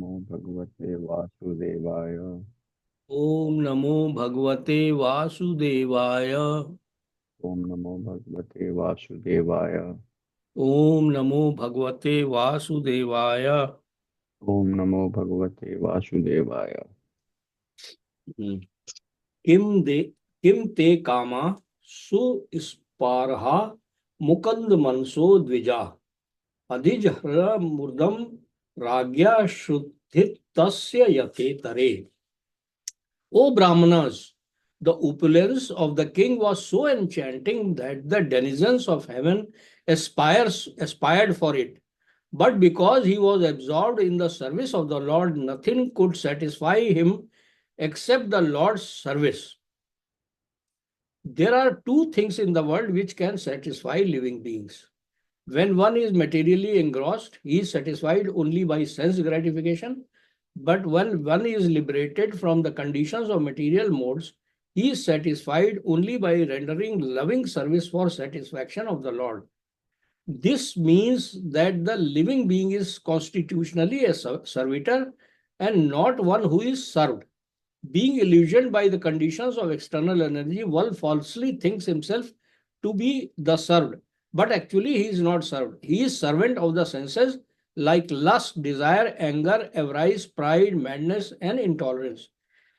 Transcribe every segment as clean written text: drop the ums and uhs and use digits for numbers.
नमो भगवते वासुदेवाय। ओम नमो भगवते वासुदेवाय। ओम नमो भगवते वासुदेवाय। ओम नमो भगवते वासुदेवाय। ओम नमो भगवते वासुदेवाय। हम्म। किम ते कामा सुस्पारहा मुकंद मनसो द्विजा अधिजहर मूर्धम राज्ञा शुद्धित तस्य यते तरे। O Brahmanas, the opulence of the king was so enchanting that the denizens of heaven aspired for it. But because he was absorbed in the service of the Lord, nothing could satisfy him except the Lord's service. There are two things in the world which can satisfy living beings. When one is materially engrossed, he is satisfied only by sense gratification. But when one is liberated from the conditions of material modes, he is satisfied only by rendering loving service for satisfaction of the Lord. This means that the living being is constitutionally a servitor and not one who is served. Being illusioned by the conditions of external energy, one falsely thinks himself to be the served, but actually he is not served. He is servant of the senses like lust, desire, anger, avarice, pride, madness, and intolerance.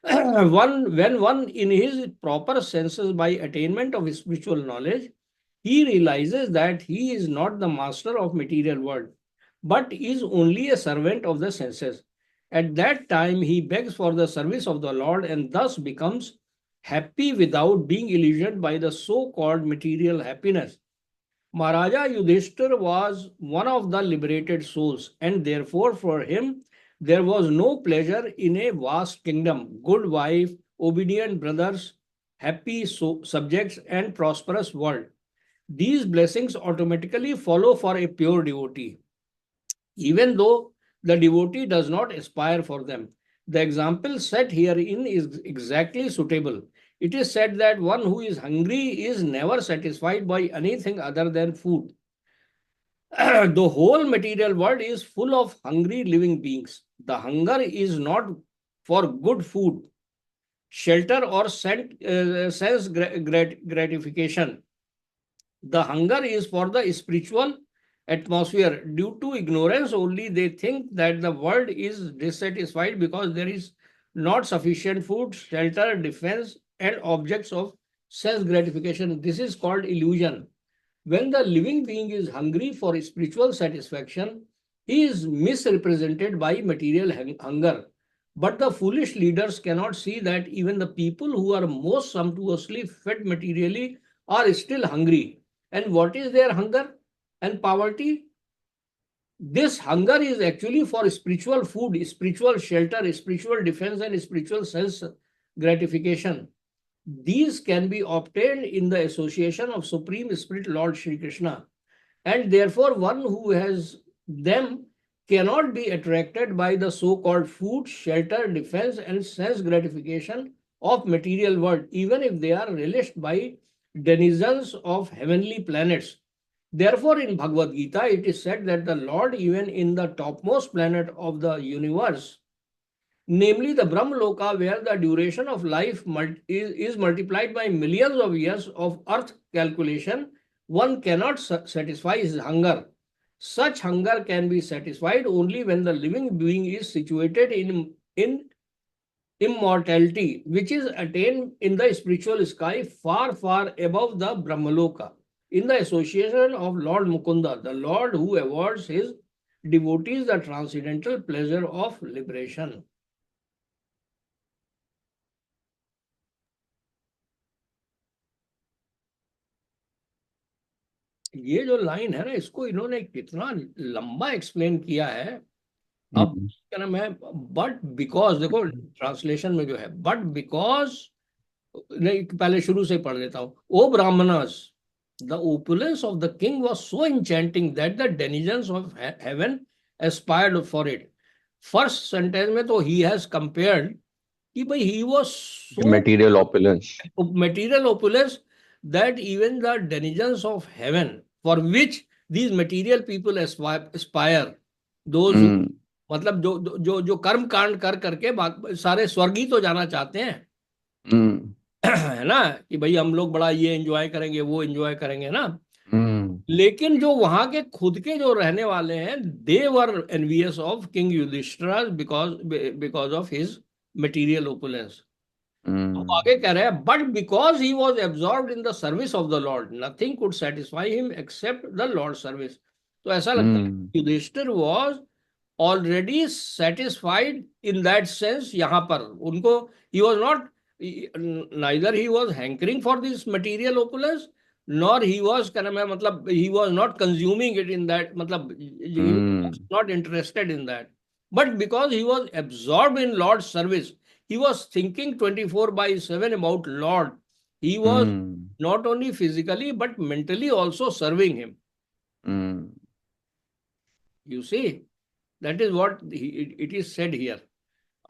When one in his proper senses by attainment of spiritual knowledge, he realizes that he is not the master of material world, but is only a servant of the senses. At that time, he begs for the service of the Lord and thus becomes happy without being illusioned by the so-called material happiness. Maharaja Yudhishthir was one of the liberated souls, and therefore for him there was no pleasure in a vast kingdom, good wife, obedient brothers, happy subjects, and prosperous world. These blessings automatically follow for a pure devotee, even though the devotee does not aspire for them. The example set herein is exactly suitable. It is said that one who is hungry is never satisfied by anything other than food. The whole material world is full of hungry living beings. The hunger is not for good food, shelter, or sense gratification. The hunger is for the spiritual atmosphere. Due to ignorance only, they think that the world is dissatisfied because there is not sufficient food, shelter, defense, and objects of sense gratification. This is called illusion. When the living being is hungry for spiritual satisfaction, he is misrepresented by material hunger. But the foolish leaders cannot see that even the people who are most sumptuously fed materially are still hungry. And what is their hunger and poverty? This hunger is actually for spiritual food, spiritual shelter, spiritual defense, and spiritual sense gratification. These can be obtained in the association of Supreme Spirit Lord Shri Krishna. And therefore, one who has them cannot be attracted by the so-called food, shelter, defense, and sense gratification of material world, even if they are relished by denizens of heavenly planets. Therefore, in Bhagavad Gita, it is said that the Lord, even in the topmost planet of the universe, namely the Brahmaloka, where the duration of life is multiplied by millions of years of earth calculation, one cannot satisfy his hunger. Such hunger can be satisfied only when the living being is situated in immortality, which is attained in the spiritual sky far, far above the Brahmaloka. In the association of Lord Mukunda, the Lord who awards his devotees the transcendental pleasure of liberation. ये जो line है ना, इसको इन्होंने कितना लंबा explain किया है। अब हम्म। क्या नाम है, बट बिकॉज देखो ट्रांसलेशन में जो है, बट बिकॉज, नहीं पहले शुरू से पढ़ देता हूँ। O Brahmanas, the opulence of the king was so enchanting that the denizens of heaven aspired for it. First sentence में तो ही हैज कंपेयर्ड कि भाई he was so Material opulence. material opulence that even the denizens of heaven, for which these material people aspire, those who Hmm. मतलब जो जो जो कर्म कांड कर करके सारे स्वर्ग ही तो जाना चाहते हैं। हम्म है ना, कि भाई हम लोग बड़ा ये एंजॉय करेंगे, वो एंजॉय करेंगे ना। हम्म लेकिन जो वहां के खुद के जो रहने वाले हैं, they were envious of king Yudhishthira because because of his material opulence. वो हम्म आगे कह रहे हैं, but because he was absorb in the service of the lord nothing could satisfy him except the lord service. तो ऐसा लगता है hmm Yudhishthira was already satisfied in that sense. यहां पर उनको, he was not, neither he was hankering for this material opulence, nor he was kind of मतलब he was not consuming it in that, मतलब he was hmm not interested in that, but because he was absorbed in Lord's service, he was thinking 24 by 7 about Lord. He was hmm not only physically but mentally also serving him. Hmm You see, that is what it is said here.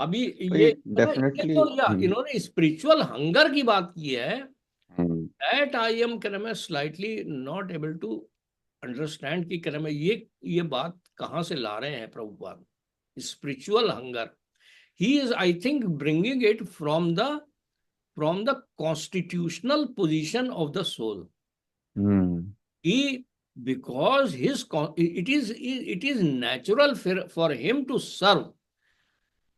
अभी भाई ये ये definitely. जो इन्होंने spiritual hunger की बात की है, हम्म दैट आई एम कहना मैं slightly not able to understand कि कहना मैं ये बात कहाँ से ला रहे हैं Prabhupada. Spiritual hunger, he is I think bringing it from the constitutional position of the soul. Hmm he because his it is natural for him to serve.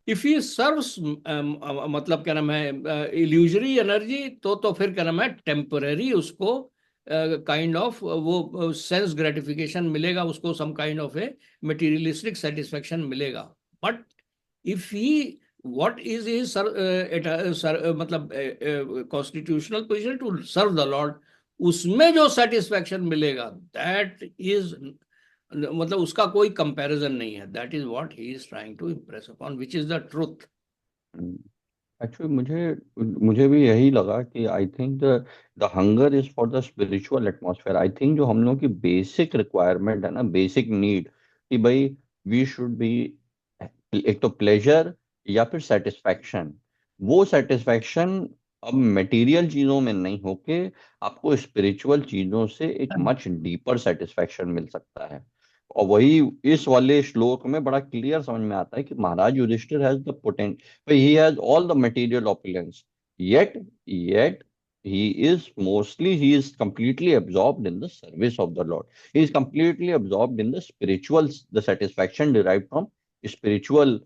If he serves मतलब क्या नाम है इल्यूजरी एनर्जी, तो फिर क्या नाम है temporary उसको काइंड ऑफ वो सेंस ग्रेटिफिकेशन मिलेगा उसको, some kind of a materialistic satisfaction मिलेगा। But if he what is his मतलब constitutional position to serve the lord, उसमें जो सेटिस्फेक्शन मिलेगा दैट इज, मतलब उसका कोई कंपैरिजन नहीं है। That is what he is trying to impress upon, which is the truth. Actually मुझे मुझे भी यही लगा कि I think the the hunger is for the spiritual atmosphere. I think जो हम लोग की बेसिक रिक्वायरमेंट है ना, बेसिक नीड, कि भाई वी शुड बी, एक तो प्लेजर या फिर सेटिस्फैक्शन। वो सेटिस्फैक्शन अब मटेरियल चीजों में नहीं होके आपको स्पिरिचुअल चीजों से एक मच डीपर सेटिस्फैक्शन मिल सकता है। और वही इस वाले श्लोक में बड़ा क्लियर समझ में आता है कि Maharaj Yudhishthira has the potential, he has all the material opulence, yet he is completely absorbed in the service of the Lord. He is completely absorbed in the spiritual, the satisfaction derived from spiritual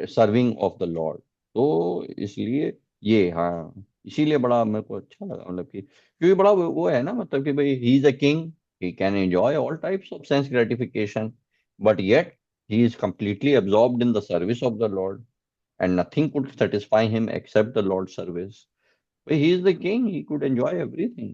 serving of the Lord. तो इसलिए ये, हाँ, इसीलिए बड़ा मेरे को अच्छा लगा, मतलब कि क्योंकि बड़ा वो है ना, मतलब कि भाई he is a king, he can enjoy all types of sense gratification, but yet he is completely absorbed in the service of the Lord, and nothing could satisfy him except the Lord's service. But he is the king, he could enjoy everything.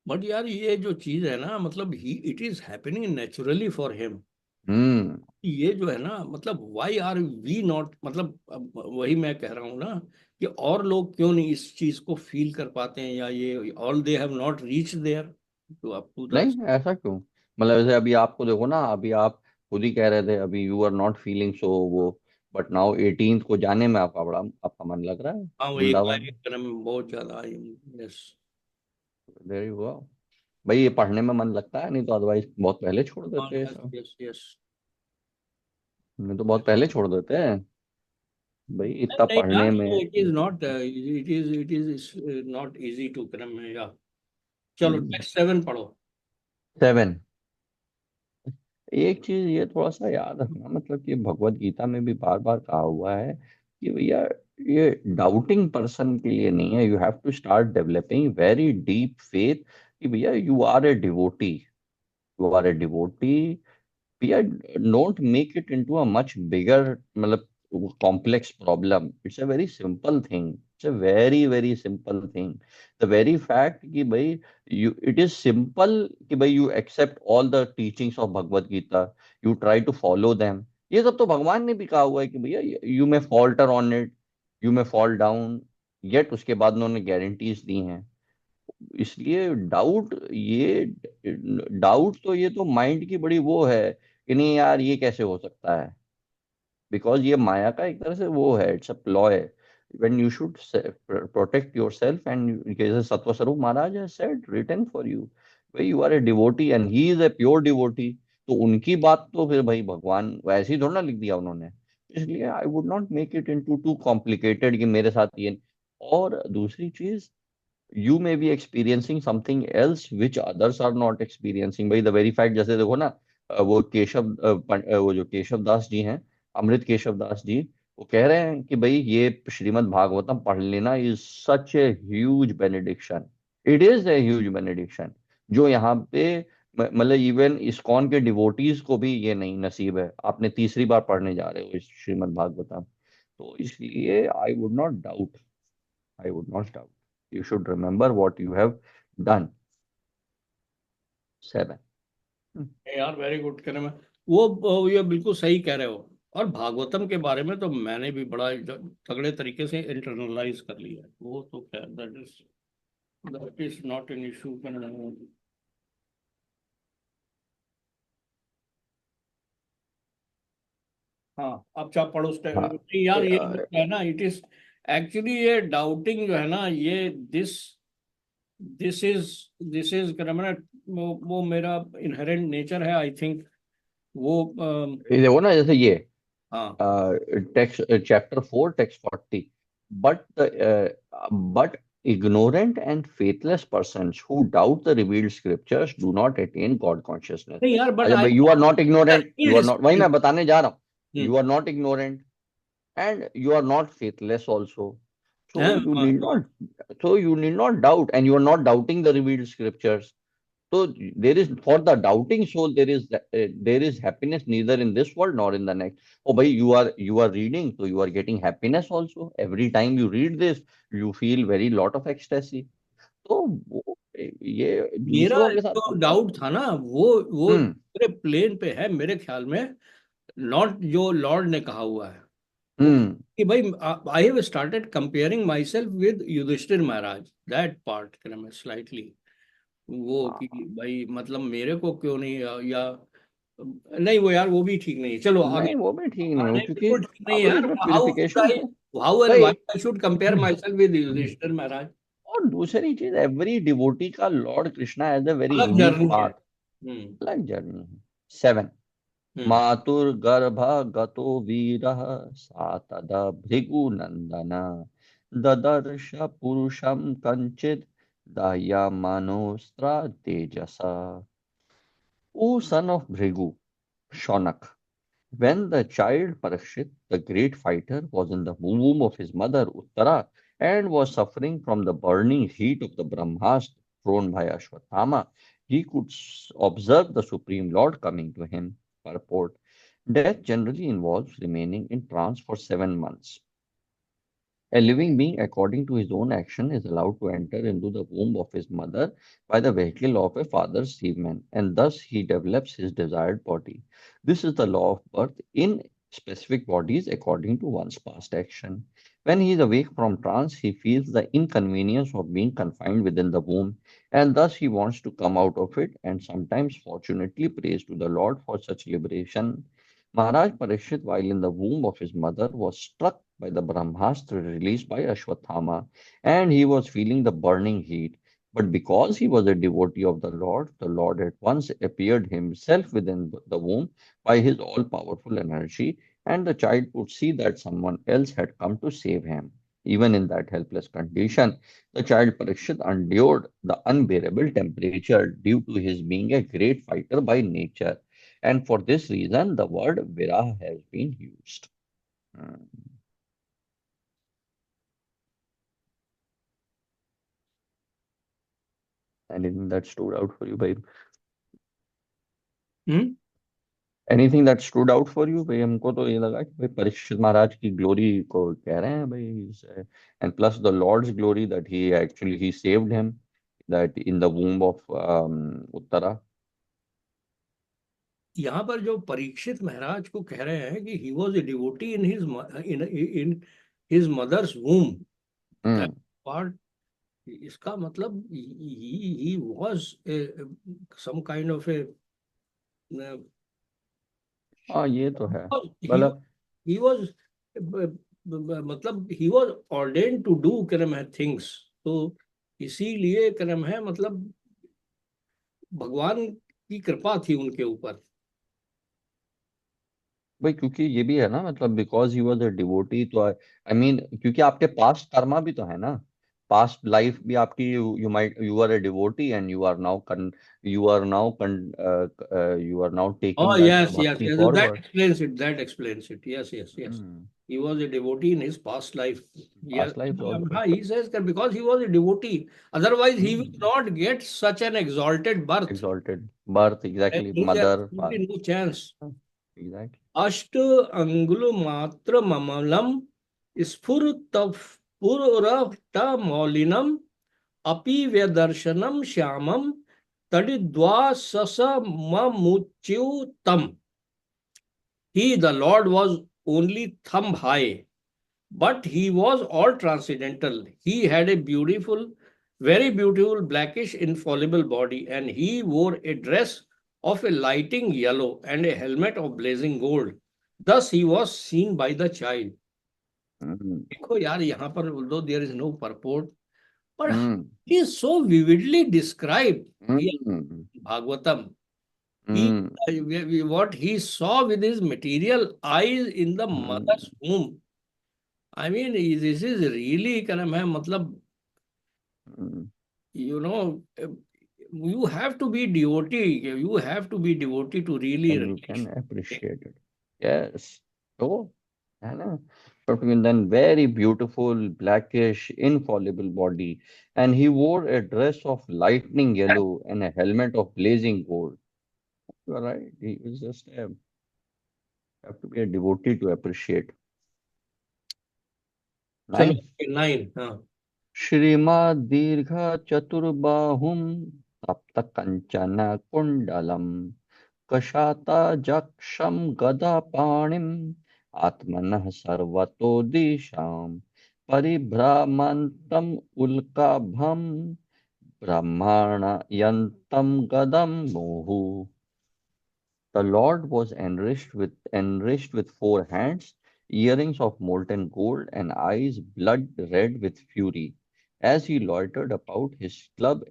But यार ये जो चीज है ना, मतलब he it is happening naturally for him. Hmm. ये जो है ना, मतलब व्हाई आर वी नॉट, मतलब अब वही मैं कह रहा हूँ ना, कि और लोग क्यों नहीं इस चीज को फील कर पाते हैं, या ये all they have not reach there to up to the. नहीं, ऐसा क्यों? मतलब जैसे अभी आपको देखो ना, अभी आप खुद ही कह रहे थे अभी you are not feeling so वो, बट नाउ 18th को जाने में आपका बड़ा, आपका मन लग रहा है हाँ, वो एक वृंदावन। कार्यक्रम में बहुत ज्यादा आई। यस। There you go. भाई ये पढ़ने में मन लगता है, नहीं तो अदरवाइज बहुत पहले छोड़ हाँ, देते हैं यस सब। Yes yes. नहीं तो बहुत पहले छोड़ देते हैं भाई, इतना नहीं पढ़ने यार, में। It is not, it is not easy to क्रम, या चलो टेक्स्ट 7 पढ़ो। 7। एक चीज ये थोड़ा सा याद रखना, मतलब कि भगवत गीता में भी बार बार कहा हुआ है कि भैया ये डाउटिंग पर्सन के लिए नहीं है। You have to start developing very deep faith कि भैया you are a devotee, you are a devotee. भैया don't make it into a much bigger, मतलब complex problem. It's a very simple thing, it's a very very simple thing. The very fact कि भाई you, it is simple कि भाई you accept all the teachings of Bhagavad Gita, you try to follow them. ये सब तो भगवान ने भी कहा हुआ है कि भैया you may falter on it, you may fall down, yet उसके बाद उन्होंने गारंटीज दी हैं। इसलिए डाउट तो ये तो माइंड की बड़ी वो है कि नहीं यार ये कैसे हो सकता है, बिकॉज ये माया का एक तरह से वो है, it's a ploy when you should protect yourself. And जैसे सत्वस्वरूप महाराज है सेड रिटन फॉर यू, भाई you are a devotee and he is a pure devotee. तो उनकी बात तो फिर भाई भगवान वैसे ही थोड़ा ना लिख दिया उन्होंने। इसलिए I would not make it into too complicated कि मेरे साथ ये। और दूसरी चीज, you may be experiencing something else which others are not experiencing। भाई द वेरी फैक्ट, जैसे देखो ना, वो केशव वो जो केशव दास जी हैं, अमृत केशव दास जी, वो कह रहे हैं कि भाई ये श्रीमद् भागवतम पढ़ लेना is such a huge benediction. It is a huge benediction, जो यहाँ पे मतलब इवन इस्कॉन के डिवोटीज को भी ये नहीं नसीब है। आपने तीसरी बार पढ़ने जा रहे हो इस श्रीमद् भागवतम, तो इसलिए I would not doubt, I would not doubt. You should remember what you have done. 7. यार वेरी गुड कह रहे मैं, वो ये बिल्कुल सही कह रहे हो। और भागवतम के बारे में तो मैंने भी बड़ा तगड़े तरीके से इंटरनलाइज कर लिया है। वो तो खैर that is not an issue. हाँ, अब चाहे पढ़ो उस टाइम हाँ, नहीं यार, ये अ, है ना, इट इज एक्चुअली ये डाउटिंग जो है ना, ये दिस इज ना, वो मेरा इनहेरेंट नेचर है आई थिंक। वो ये देखो ना, जैसे ये हाँ text chapter 4 text 40, but but ignorant and faithless persons who doubt the revealed scriptures do not attain God consciousness। नहीं यार, बट अच्छा आई भाई, you are not ignorant, you are not, वही हम्म मैं बताने जा रहा हूँ, you are not ignorant and you are not faithless also, so you need not, so you need not doubt, and you are not doubting the revealed scriptures. So there is, for the doubting soul, there is happiness neither in this world nor in the next। oh bhai, you are reading, so you are getting happiness also every time you read this, you feel very lot of ecstasy। तो ये मेरा दूसरों के साथ जो मतलब। Doubt था ना, वो हम्म। दूसरे प्लेन पे है मेरे ख्याल में। नॉट जो लॉर्ड ने कहा हुआ है वो, हम्म। कि भाई I have started comparing myself with Yudhishthira Maharaj, that part में स्लाइटली। वो कि हाँ, भाई मतलब मेरे को क्यों नहीं, या नहीं, वो यार वो भी ठीक नहीं है। चलो आगे। नहीं वो भी ठीक नहीं हो, नहीं, क्योंकि बिल्कुल ठीक नहीं है अब यार। इसमें हाउ शुड प्यूरिफिकेशन आई, है हाउ एंड भाई। Why I should compare myself with Yudhishthira Maharaj? और दूसरी चीज, एवरी डिवोटी का lord Krishna as a very अलग यूनिक जर्नी है। पार्ट, अलग जर्नी है। 7। हम्म मातुर्गर्भगतो वीरः सा तदा भृगुनन्दन ददर्श पुरुषं कञ्चित् दह्यमानोऽस्त्र तेजसा। O son of Bhrigu, Shonak, when the child Parikshit, the great fighter, was in the womb of his mother Uttara and was suffering from the burning heat of the Brahmastra thrown by Ashwatthama, he could observe the Supreme Lord coming to him. Purport: Death generally involves remaining in trance for 7 months. A living being, according to his own action, is allowed to enter into the womb of his mother by the vehicle of a father's semen, and thus he develops his desired body. This is the law of birth in specific bodies according to one's past action. When he is awake from trance, he feels the inconvenience of being confined within the womb, and thus he wants to come out of it, and sometimes fortunately prays to the Lord for such liberation. Maharaj Parikshit, while in the womb of his mother, was struck by the Brahmastra released by Ashwatthama, and he was feeling the burning heat. But because he was a devotee of the Lord at once appeared himself within the womb by his all powerful energy, and the child could see that someone else had come to save him. Even in that helpless condition, the child Parikshit endured the unbearable temperature due to his being a great fighter by nature. And for this reason, the word Viraha has been used. Hmm. Anything that stood out for you, babe? Hmm Anything that stood out for you, भाई? हमको तो ये लगा कि भाई परीक्षित महाराज की glory को कह रहे हैं भाई, and plus the Lord's glory that he saved him, that in the womb of Uttara। यहाँ पर जो परीक्षित महाराज को कह रहे हैं कि he was a devotee in his in his mother's womb, that hmm. Part, इसका मतलब he was some kind of a, हाँ ये तो है। ही मतलब ही वॉज, मतलब he was ordained to do क्रम है थिंग्स। तो इसीलिए क्रम है, मतलब भगवान की कृपा थी उनके ऊपर। भाई क्योंकि ये भी है ना, मतलब because he was a devotee, तो आई मीन क्योंकि आपके पास्ट कर्मा भी तो है ना, पास्ट लाइफ भी आपकी, you might you are a devotee and you are now you are now Oh, taking that yes, yes, bhakti yes. That forward. explains it. That explains it. Yes, yes, yes. He was a devotee in his past life. Yes. Past life also. He says that because he was a devotee, otherwise he will not get such an exalted birth. exalted birth, There exactly, is mother, absolutely father, no chance. exactly. अष्ट अंगुल मात्र ममलम स्फुरतपुरटमौलिनम अपि व्यदर्शनम श्यामम तडिद्वाससममुच्युतम. He, the Lord, was only thumb high, but he was all transcendental. He had a beautiful, very beautiful, blackish, infallible body, and he wore a dress of a lighting yellow and a helmet of blazing gold. Thus he was seen by the child. Mm, देखो यार यहाँ पर although there is no purport, but mm, he is so vividly described here mm, in Bhagavatam. He, mm, what he saw with his material eyes in the mm, mother's womb. I mean, this is really kind of मतलब, mm. you know, you have to be devotee. You have to be devotee to really Then you can relish. appreciate it. Yes. So, है ना? But then very beautiful, blackish, infallible body. And he wore a dress of lightning yellow and a helmet of blazing gold. You are right. He was just a, have to be a devotee to appreciate. चलो Nine. Nine. हाँ. श्रीमद्दीर्घ चतुर्बाहुं तप्तकञ्चन कुण्डलम् कशातजक्षं गदापाणिम् आत्मनः सर्वतो दिशां परिभ्रमन्तम् उल्काभं ब्रह्मणयन्तं गदं मुहुः. The Lord was enriched with four hands, earrings of molten gold, and eyes blood red with fury. As he loitered about, his club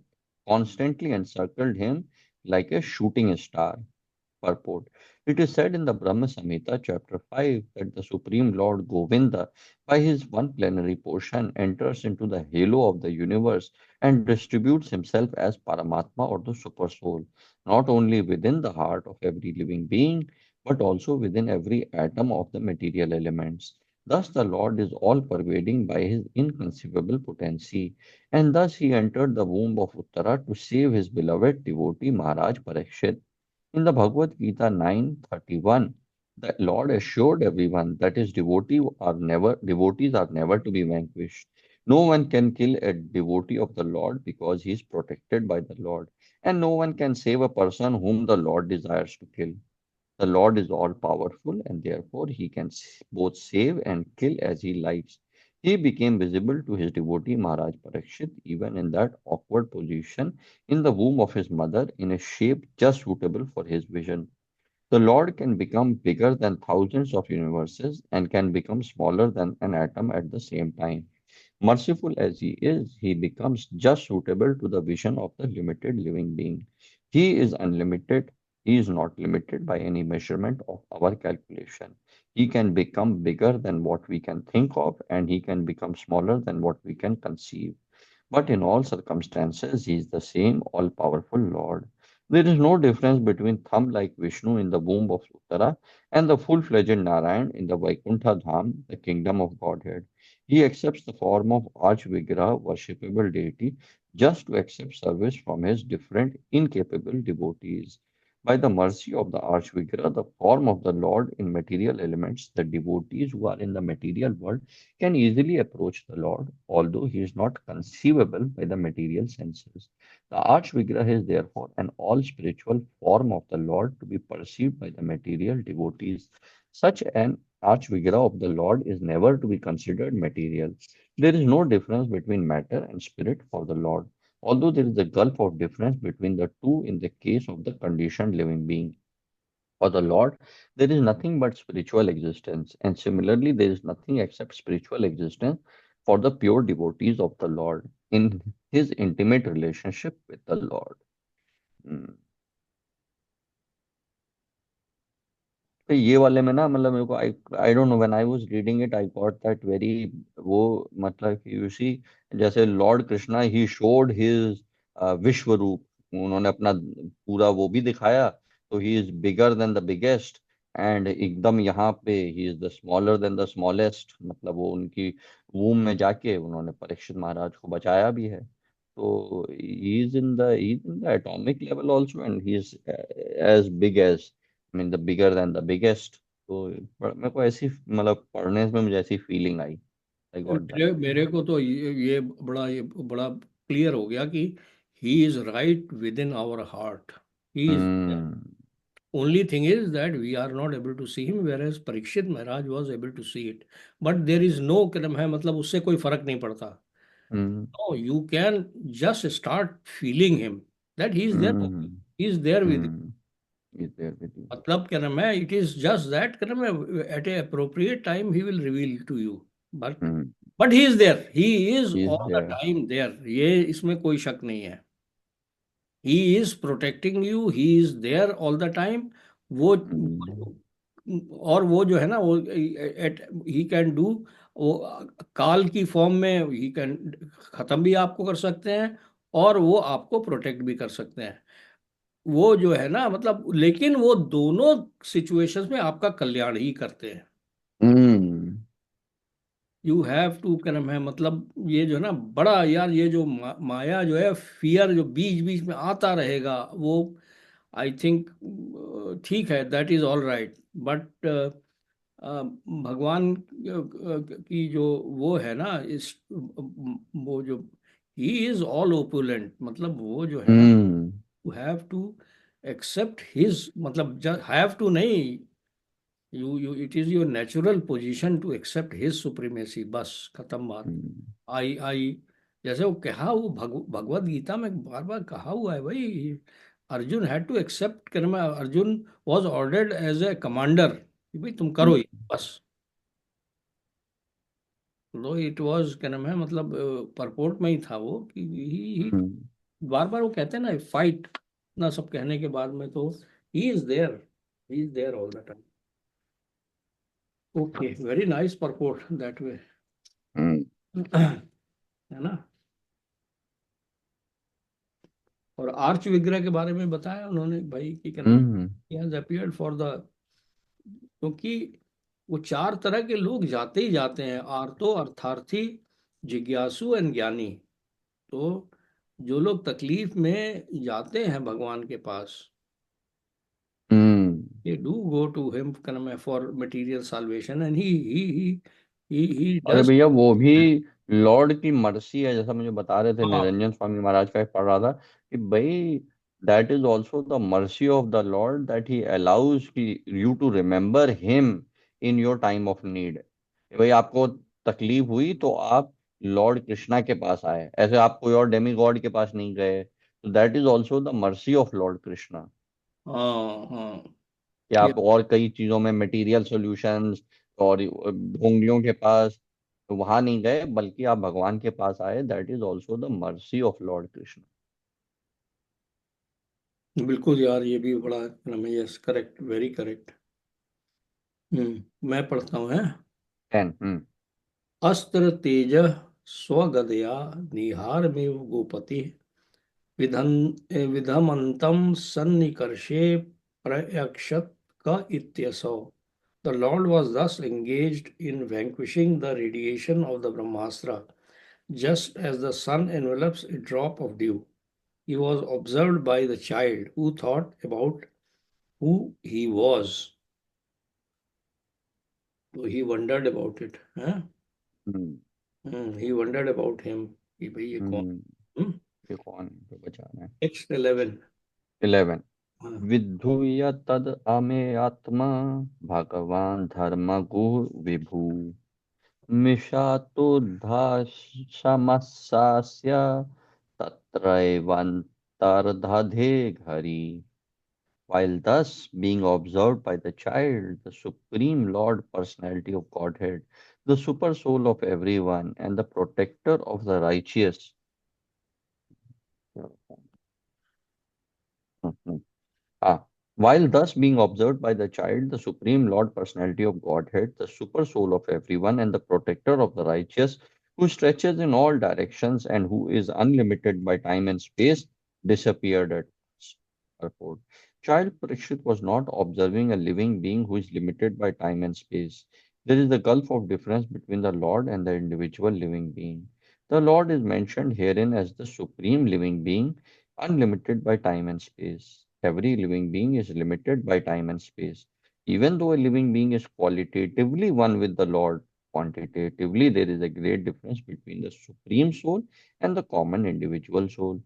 constantly encircled him like a shooting star. Purport. It is said in the Brahma Samhita, chapter 5, that the Supreme Lord Govinda, by his one plenary portion, enters into the halo of the universe and distributes himself as Paramatma or the Super Soul, not only within the heart of every living being, but also within every atom of the material elements. Thus, the Lord is all pervading by his inconceivable potency, and thus he entered the womb of Uttara to save his beloved devotee Maharaj Parikshit. In the Bhagavad Gita 9:31, the Lord assured everyone that his devotees are never to be vanquished. No one can kill a devotee of the Lord because he is protected by the Lord, and no one can save a person whom the Lord desires to kill. The Lord is all powerful, and therefore he can both save and kill as he likes. He became visible to his devotee Maharaj Parikshit even in that awkward position in the womb of his mother in a shape just suitable for his vision. The Lord can become bigger than thousands of universes and can become smaller than an atom at the same time. Merciful as he is, he becomes just suitable to the vision of the limited living being. He is unlimited. He is not limited by any measurement of our calculation. He can become bigger than what we can think of, and he can become smaller than what we can conceive. But in all circumstances, he is the same all powerful Lord. There is no difference between thumb like Vishnu in the womb of Uttara and the full fledged Narayan in the Vaikuntha Dham, the kingdom of Godhead. He accepts the form of Archvigraha, worshipable deity, just to accept service from his different incapable devotees. By the mercy of the Archvigraha, the form of the Lord in material elements, the devotees who are in the material world can easily approach the Lord, although he is not conceivable by the material senses. The Archvigraha is therefore an all spiritual form of the Lord to be perceived by the material devotees. Such an Archvigraha of the Lord is never to be considered material. There is no difference between matter and spirit for the Lord, although there is a gulf of difference between the two in the case of the conditioned living being. For the Lord, there is nothing but spiritual existence, and similarly, there is nothing except spiritual existence for the pure devotees of the Lord in his intimate relationship with the Lord. Mm. तो ये वाले में ना मतलब मेरे को I I don't know, when I was reading it I got that very, वो मतलब कि यू सी, जैसे lord Krishna he showed his विश्व रूप, उन्होंने अपना पूरा वो भी दिखाया, तो he is bigger than the biggest, and एकदम यहाँ पे he is the smaller than the smallest, मतलब वो उनकी वूम में जाके उन्होंने परीक्षित महाराज को बचाया भी है। तो he is in the atomic level also, and he is as big as, I mean the bigger than the biggest. तो मेरे को ऐसी मतलब पढ़ने में मुझे ऐसी फीलिंग आई, आई गॉट दैट। मेरे को तो ये बड़ा क्लियर हो गया कि he is right within our heart, he is. Hmm only thing is that we are not able to see him, where as Parikshit Maharaj was able to see it. But there is no क्रम है, मतलब उससे कोई फर्क नहीं पड़ता। Hmm no, you can just start feeling him, that he is there, hmm he is there with. Hmm is there with you. मतलब क्या नाम है, इट इज जस्ट दैट क्या नाम है, at a appropriate time he will reveal to you. But hmm but he is there, he is is all the there. Time there, ये इसमें कोई शक नहीं है। He is protecting you, he is there all the time. वो, hmm और वो जो है ना, वो एट ही कैन डू, वो काल की फॉर्म में ही कैन खत्म भी आपको कर सकते हैं, और वो आपको प्रोटेक्ट भी कर सकते हैं। वो जो है ना मतलब, लेकिन वो दोनों सिचुएशंस में आपका कल्याण ही करते हैं। हम्म यू हैव टू क्या नाम है, मतलब ये जो है ना बड़ा यार, ये जो माया जो है, फियर जो बीच बीच में आता रहेगा, वो आई थिंक ठीक है, that is all right. But भगवान की जो वो है ना, इस वो जो ही इज ऑल ओपुलेंट, मतलब वो जो है ना, hmm you have to accept his, मतलब हैव टू नहीं, you it is your natural position to accept his supremacy, बस खत्म बात। हम्म आई जैसे वो कहा, वो भगवत गीता में बार बार कहा हुआ है भाई, अर्जुन हैड टू एक्सेप्ट करना, Arjuna was ordered as a commander कि भाई तुम करो ये, बस। लो इट वाज क्या नाम है, मतलब परपोर्ट में ही था वो कि ही हम्म बार बार वो कहते हैं ना, फाइट ना, सब कहने के बाद में तो he is there all the time. Okay, very nice purport that way. Hmm है ना। और आर्च विग्रह के बारे में बताया उन्होंने भाई कि क्या नाम हम्म है, अपीयर्ड फॉर द, क्योंकि वो चार तरह के लोग जाते ही जाते हैं, आर्तो, अर्थार्थी, जिज्ञासु एंड ज्ञानी। तो जो लोग तकलीफ में जाते हैं भगवान के पास, हम्म ये do go to him for material salvation, and he अरे डज। भैया वो भी लॉर्ड की मर्सी है, जैसा मुझे बता रहे थे हाँ, निरंजन स्वामी महाराज का, एक पढ़ रहा था कि भाई that is also the mercy of the Lord that he allows you to remember him in your time of need. भाई आपको तकलीफ हुई तो आप लॉर्ड कृष्णा के पास आए, ऐसे आप कोई और डेमी गॉड के पास नहीं गए, तो that is also the mercy of Lord Krishna, हाँ, हाँ। कि आप और कई चीजों में मटेरियल सॉल्यूशंस और ढोंगियों के पास तो वहां नहीं गए, बल्कि आप भगवान के पास आए, that is also the mercy of Lord Krishna. बिल्कुल यार, ये भी बड़ा यस, करेक्ट, वेरी करेक्ट। मैं पढ़ता हूँ है। टेन। अस्त्र तेज स्वगदया निहार में गोपति विधन विधमन्तं सन्निकर्षे प्रयक्षत क इत्यसौ। The Lord was thus engaged in vanquishing the radiation of the Brahmastra, just as the sun envelops a drop of dew. He was observed by the child, who thought about who he was. So he wondered about it. Huh? He wondered about him कि भाई ये कौन। ये कौन तो बचाना है। Next 11। 11। हाँ, विद्धूय तद अमे आत्मा भगवान धर्म गुरु विभु मिषातुर्धाशमस्यास्य तत्रैवन्तर्दधे घरी। While thus being observed by the child, the Supreme Lord Personality of Godhead, the super soul of everyone, and the protector of the righteous. हाँ, While thus being observed by the child, the Supreme Lord Personality of Godhead, the super soul of everyone, and the protector of the righteous, who stretches in all directions and who is unlimited by time and space, disappeared at purport. Child Parikshit was not observing a living being who is limited by time and space. There is a gulf of difference between the Lord and the individual living being. The Lord is mentioned herein as the supreme living being, unlimited by time and space. Every living being is limited by time and space. Even though a living being is qualitatively one with the Lord, quantitatively there is a great difference between the supreme soul and the common individual soul.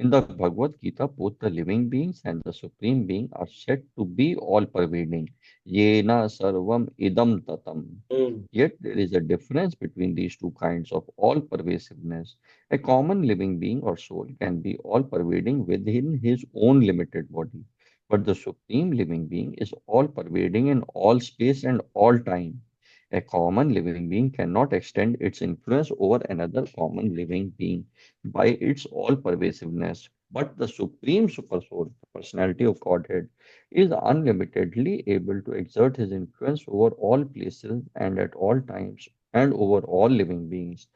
In the Bhagavad Gita, both the living beings and the supreme being are said to be all pervading. Yena sarvam idam tatam. Hmm. Yet there is a difference between these two kinds of all pervasiveness. A common living being or soul can be all pervading within his own limited body, but the supreme living being is all pervading in all space and all time. A common living being cannot extend its influence over another common living being by its all pervasiveness, but the supreme supersoul, the personality of Godhead, is unlimitedly able to exert his influence over all places and at all times and over all living beings.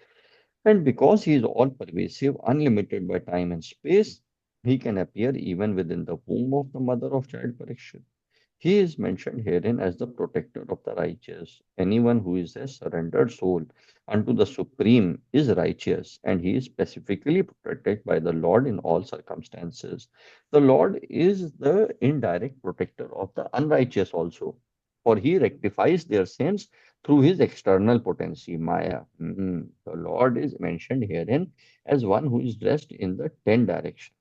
And because he is all pervasive, unlimited by time and space, he can appear even within the womb of the mother of child Parikshit. He is mentioned herein as the protector of the righteous. Anyone who is a surrendered soul unto the Supreme is righteous, and he is specifically protected by the Lord in all circumstances. The Lord is the indirect protector of the unrighteous also, for he rectifies their sins through his external potency, Maya. The Lord is mentioned herein as one who is dressed in the 10 directions.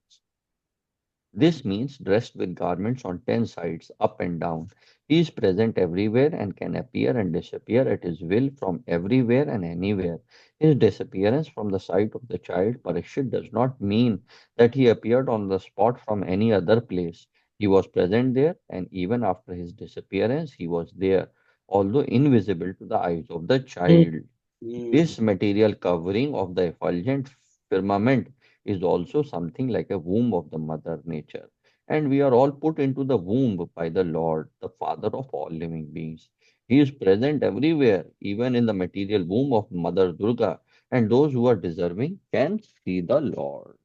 This means dressed with garments on 10 sides, up and down. He is present everywhere and can appear and disappear at his will from everywhere and anywhere. His disappearance from the sight of the child Parikshit does not mean that he appeared on the spot from any other place. He was present there, and even after his disappearance, he was there, although invisible to the eyes of the Hmm. child. Hmm. This material covering of the effulgent firmament is also something like a womb of the mother nature. And we are all put into the womb by the Lord, the Father of all living beings. He is present everywhere, even in the material womb of Mother Durga, and those who are deserving can see the Lord.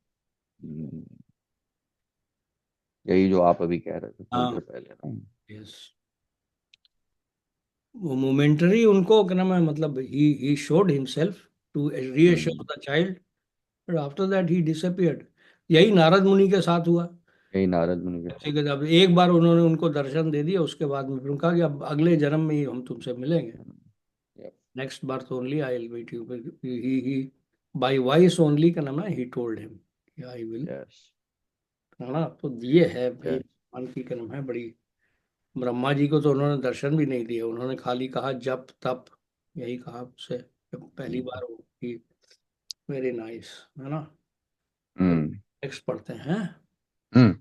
हम्म, यही जो आप अभी कह रहे थे थोड़ी हाँ, देर पहले ना. यस। वो मोमेंटरी उनको क्या नाम है, मतलब he showed himself to reassure hmm, the child, but after that he disappeared. यही नारद मुनि के साथ हुआ। यही नारद मुनि के साथ. ठीक है, जब एक बार उन्होंने उनको दर्शन दे दिया, उसके बाद में फिर उन्होंने कहा कि अब अगले जन्म में ही हम तुमसे मिलेंगे। Yep, next birth only I will meet you. He by voice only का नाम है, he told him I will. yes, है ना, तो ये है भाई yes. भगवान की कर्म है बड़ी। ब्रह्मा जी को तो उन्होंने दर्शन भी नहीं दिया, उन्होंने खाली कहा जप तप, यही कहा उससे जब पहली हम्म, बार वो की। वेरी नाइस, है ना। तो हम्म, नेक्स्ट पढ़ते हैं। हम्म,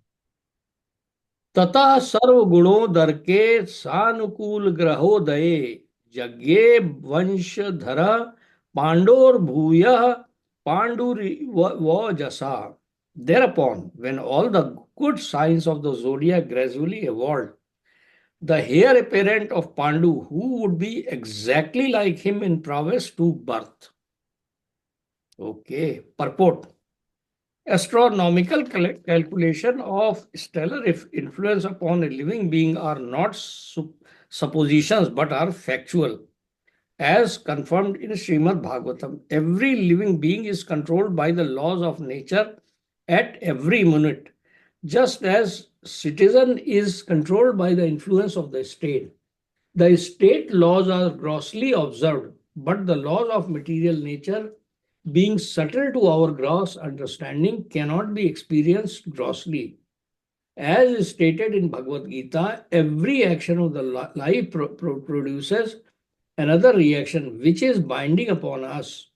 तथा सर्व गुणों दर के सानुकूल ग्रहोदये यज्ञे वंशधर पांडोर भूय पांडुरिवजसा। Thereupon, when all the good signs of the zodiac gradually evolved, the heir apparent of Pandu, who would be exactly like him in prowess, took birth. Okay, purport. Astronomical calculation of stellar influence upon a living being are not suppositions but are factual. As confirmed in Srimad Bhagavatam, every living being is controlled by the laws of nature at every minute, just as citizen is controlled by the influence of the state. The state laws are grossly observed, but the laws of material nature, being subtle to our gross understanding, cannot be experienced grossly. As is stated in Bhagavad Gita, every action of the life produces another reaction which is binding upon us.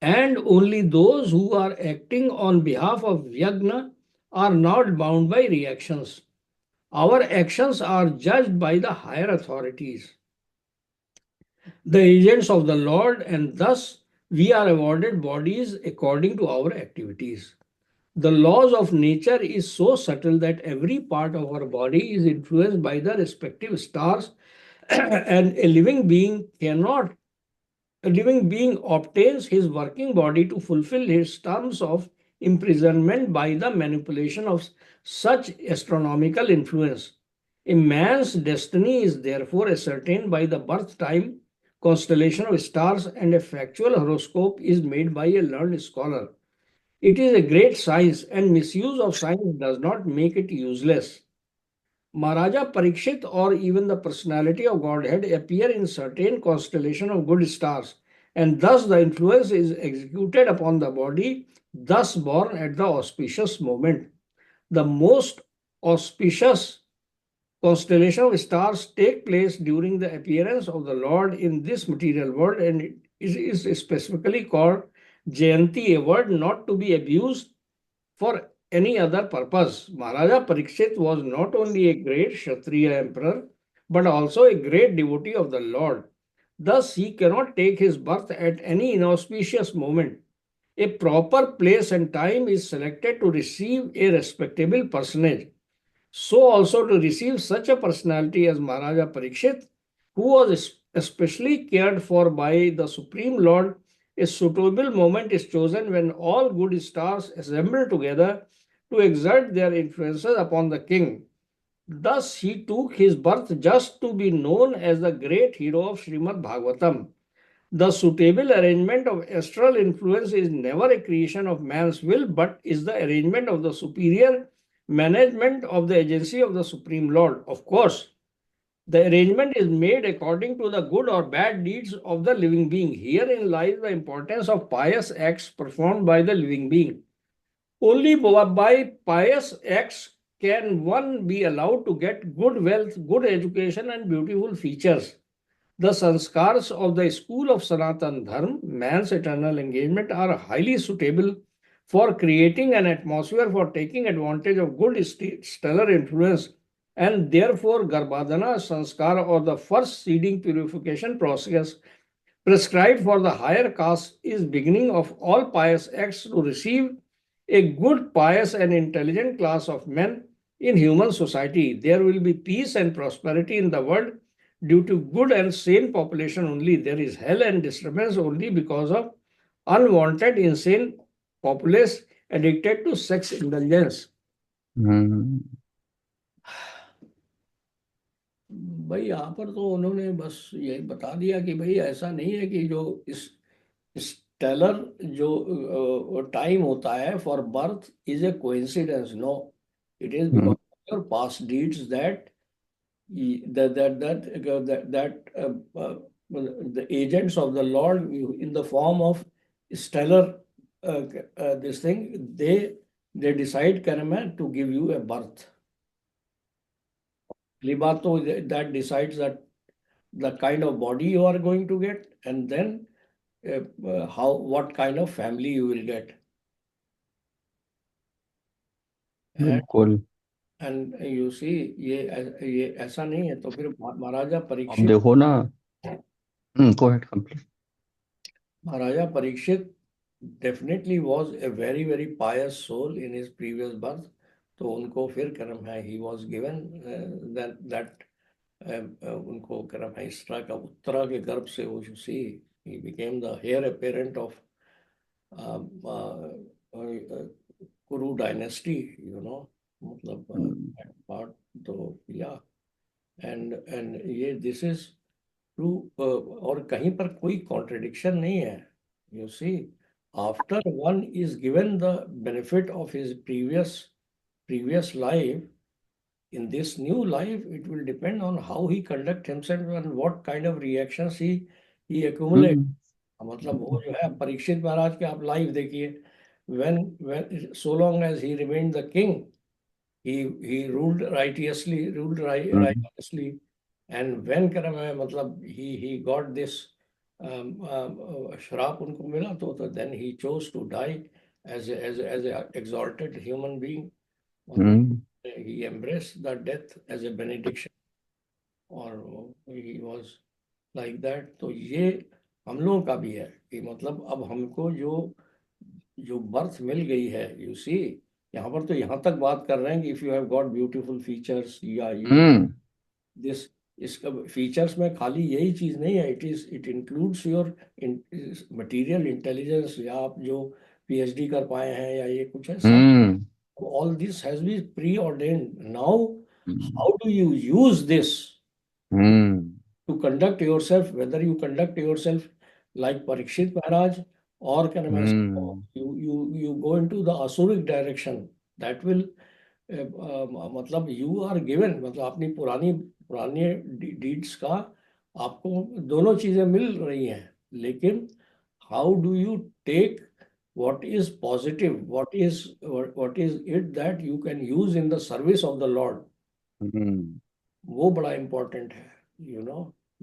And only those who are acting on behalf of Yagna are not bound by reactions. Our actions are judged by the higher authorities, the agents of the Lord, and thus we are awarded bodies according to our activities. The laws of nature is so subtle that every part of our body is influenced by the respective stars, and a living being obtains his working body to fulfill his terms of imprisonment by the manipulation of such astronomical influence. A man's destiny is therefore ascertained by the birth time, constellation of stars, and a factual horoscope is made by a learned scholar. It is a great science, and misuse of science does not make it useless. Maharaja Parikshit, or even the personality of Godhead, appear in certain constellation of good stars, and thus the influence is executed upon the body, thus born at the auspicious moment. The most auspicious constellation of stars take place during the appearance of the Lord in this material world, and it is specifically called Jayanti, a word not to be abused for any other purpose. Maharaja Parikshit was not only a great Kshatriya emperor, but also a great devotee of the Lord. Thus, he cannot take his birth at any inauspicious moment. A proper place and time is selected to receive a respectable personage. So also to receive such a personality as Maharaja Parikshit, who was especially cared for by the Supreme Lord, a suitable moment is chosen when all good stars assemble together to exert their influences upon the king. Thus he took his birth just to be known as the great hero of Srimad Bhagavatam. The suitable arrangement of astral influence is never a creation of man's will, but is the arrangement of the superior management of the agency of the Supreme Lord. Of course, the arrangement is made according to the good or bad deeds of the living being. Herein lies the importance of pious acts performed by the living being. Only by pious acts can one be allowed to get good wealth, good education, and beautiful features. The sanskars of the school of Sanatan Dharma, man's eternal engagement, are highly suitable for creating an atmosphere for taking advantage of good stellar influence, and therefore Garbhadana sanskar, or the first seeding purification process prescribed for the higher caste, is beginning of all pious acts to receive a good, pious, and intelligent class of men in human society. There will be peace and prosperity in the world due to good and sane population only. There is hell and disturbance only because of unwanted, insane populace addicted to sex indulgence. हम्म। भाई यहाँ पर तो उन्होंने बस यही बता दिया कि भाई ऐसा नहीं है कि जो इस स्टेलर जो टाइम होता है for birth is a coincidence. No, it is because hmm. Of your past deeds that that that that that, that the agents of the Lord in the form of stellar this thing, they decide karma to give you a birth. Libato, that decides that the kind of body you are going to get, and then how what kind of family you will get. And बिल्कुल। you see ये ऐसा नहीं है. तो फिर महाराजा अब परीक्षित देखो ना। Go ahead complete. Maharaja Parikshit definitely was a very very pious soul in his previous birth. तो उनको फिर कर्म है, he was given that उनको कर्म है इस तरह का उत्तरा के गर्भ से वो see he became the heir apparent of um, uh, uh, Kuru dynasty, मतलब that part. तो yeah, and ये this is true. और कहीं पर कोई कॉन्ट्रडिक्शन नहीं है. You see, after one is given the benefit of his previous life, in this new life it will depend on how he conduct himself and what kind of reactions he accumulate. मतलब वो जो है परीक्षित महाराज के आप live देखिए. when so long as he remained the king, he ruled righteously. And when कर्म है मतलब he got this श्राप उनको मिला, तो then he chose to die as a exalted human being. मतलब he embraced the death as a benediction, और he was like that. तो ये हम लोगों का भी है कि मतलब अब हमको जो जो बर्थ मिल गई है, यू सी, यहाँ पर तो यहाँ तक बात कर रहे हैं कि if you have got beautiful features या यू हम्म दिस, इसका फीचर्स में खाली यही चीज नहीं है, it includes your material intelligence, या आप जो पीएचडी कर पाए हैं या ये कुछ है सब, हम्म all this has been preordained. Now hmm how do you use this hmm to conduct yourself, whether you conduct yourself like Parikshit Maharaj, or can I say, hmm you go into the asuric direction, that will मतलब you are given, मतलब अपनी पुरानी पुरानी deeds का आपको दोनों चीजें मिल रही हैं, लेकिन how do you take what is positive, what is it that you can use in the service of the Lord, हम्म वो बड़ा इम्पोर्टेंट है,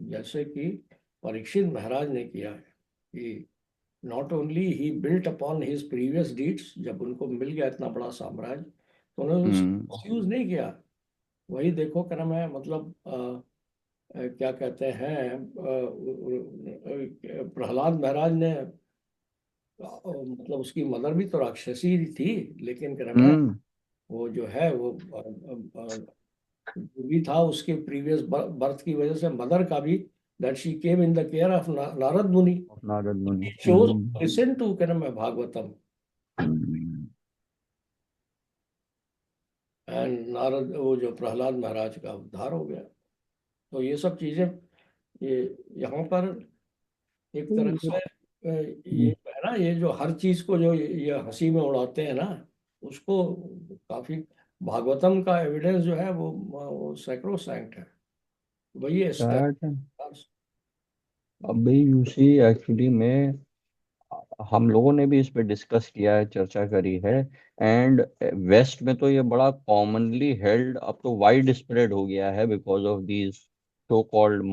जैसे कि परीक्षित महाराज ने किया है कि not only he built upon his previous deeds, जब उनको मिल गया इतना बड़ा साम्राज्य तो उन्होंने हम्म उसका यूज नहीं किया। वही देखो क्या नाम है, मतलब क्या कहते हैं, प्रहलाद महाराज ने मतलब उसकी मदर भी तो राक्षसी थी, लेकिन क्या नाम है, हम्म वो जो है वो जो भी था उसके प्रीवियस बर्थ की वजह से मदर का भी, that she came in the care of Narad मुनि, नारद मुनि शोज लिसन टू क्या नाम है भागवतम, हम्म एंड नारद वो जो प्रहलाद महाराज का उद्धार हो गया। तो ये सब चीजें, ये यहाँ पर एक तरह से ये है ना, ये जो हर चीज को जो ये हंसी में उड़ाते हैं ना, उसको काफी भागवतम का एविडेंस जो है वो सैक्रोसैंक्ट है, वही स्टेप। दैट अभी यू सी एक्चुअली में हम लोगों ने भी इस पे डिस्कस किया है, चर्चा करी है। एंड वेस्ट में तो ये बड़ा कॉमनली हेल्ड, अब तो वाइड स्प्रेड हो गया है because of these so called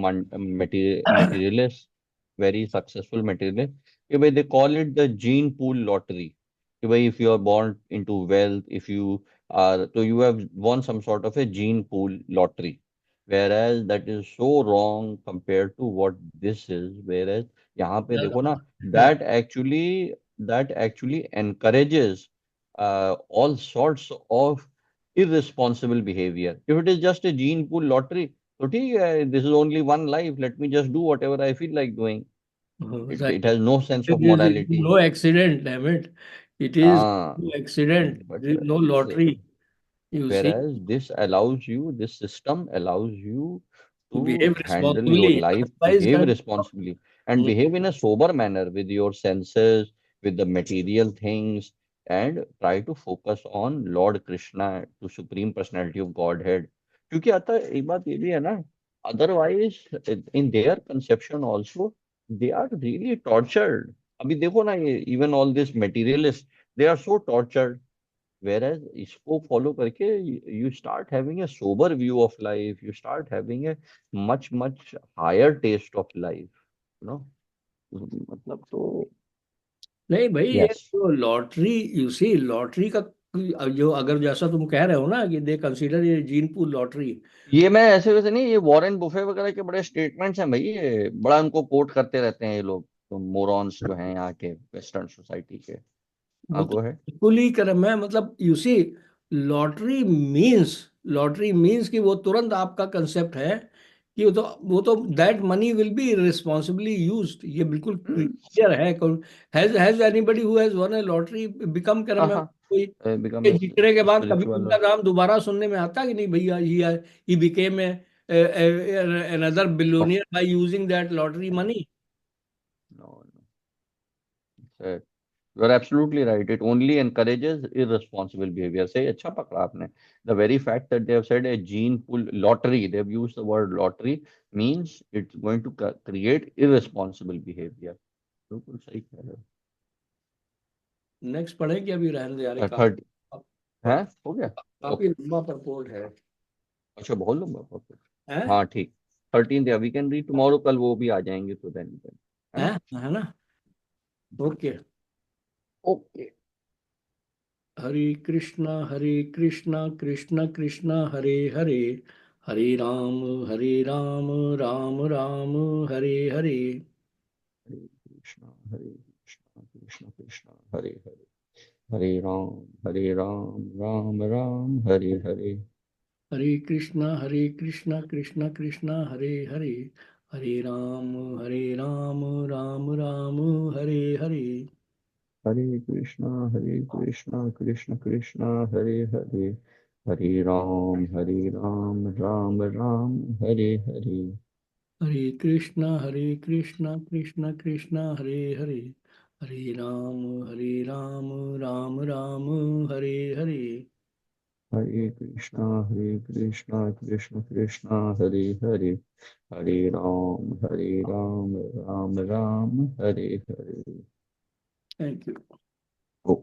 materialist, very successful materialist, कि भाई they call it the gene pool lottery, कि भाई if you are born into wealth, if you are, so you have won some sort of a gene pool lottery, whereas that is so wrong compared to what this is, whereas यहाँ पे देखो ना, that actually that actually encourages all sorts of irresponsible behavior. If it is just a gene pool lottery, so ठीक है, this is only one life, let me just do whatever I feel like doing. It has no sense of It is morality. no accident, damn it. It is Ah, no accident. but There is no lottery. You see, whereas this system allows you to to behave handle your responsibly. life, Otherwise, behave can responsibly, and behave in a sober manner with your senses, with the material things, and try to focus on Lord Krishna, to Supreme Personality of Godhead. क्योंकि आता एक बात ये भी है ना, otherwise in their conception also they are really tortured. अभी देखो ना, ये even all this materialists, they are so tortured. Whereas इसको फॉलो करके you start having a sober view of life, you start having a much higher taste of life, you know, मतलब तो नहीं भाई, ये yes. जो लॉटरी, यू सी लॉटरी का जो, अगर जैसा तुम कह रहे हो ना कि दे कंसीडर ये जीन पूल लॉटरी, ये मैं ऐसे वैसे नहीं, ये वॉरेन बुफे वगैरह के बड़े स्टेटमेंट्स हैं भाई, ये बड़ा उनको कोट करते रहते हैं ये लोग, तो मोरॉन्स जो हैं यहाँ के वेस्टर्न सोसाइटी के। वो तो आगो है। बिल्कुल ही कर मैं, मतलब you see lottery means, lottery means कि वो तुरंत आपका कंसेप्ट है कि वो तो that money will be responsibly used, ये बिल्कुल क्लियर है। Has anybody who has won a lottery become कर हाँ मैं हाँ, कोई बिकम के ए जीतने के बाद कभी स्पिरिचुअल। उनका नाम दोबारा सुनने में आता कि नहीं भैया, he became a another billionaire by using that lottery money? No, you are absolutely right, it only encourages irresponsible behavior. सही, अच्छा पकड़ा आपने। The very fact that they have said a gene pool lottery, they have used the word lottery, means it's going to create irresponsible behavior. बिल्कुल सही कह रहे next पढ़े कि अभी रहने दे यार, हो। थर्ड है, हो गया। काफी ओके, लंबा परपोर्ट है। अच्छा बहुत लंबा ओके। हैं? हाँ ठीक, 13 वी कैन रीड टुमारो, कल वो भी आ जाएंगे तो देन, है हैं? ना। है ना? Okay. Okay. Hare Krishna Krishna Krishna Hare Hare, Hare Rama Rama Rama Hare Hare. Hare Krishna Krishna Krishna Hare Hare, Hare Rama Rama Rama Hare Hare. Hare Krishna Krishna Krishna Hare Hare, Hare Rama Rama Rama Hare Hare. Hare Krishna Krishna Krishna Hare Hare, Hare Rama Rama Rama Hare Hare. Hare Krishna Krishna Krishna Hare Hare, Hare Rama Rama Rama Hare Hare. Hare Krishna Krishna Krishna Hare Hare, Hare Rama Rama Rama Hare Hare. Thank you. O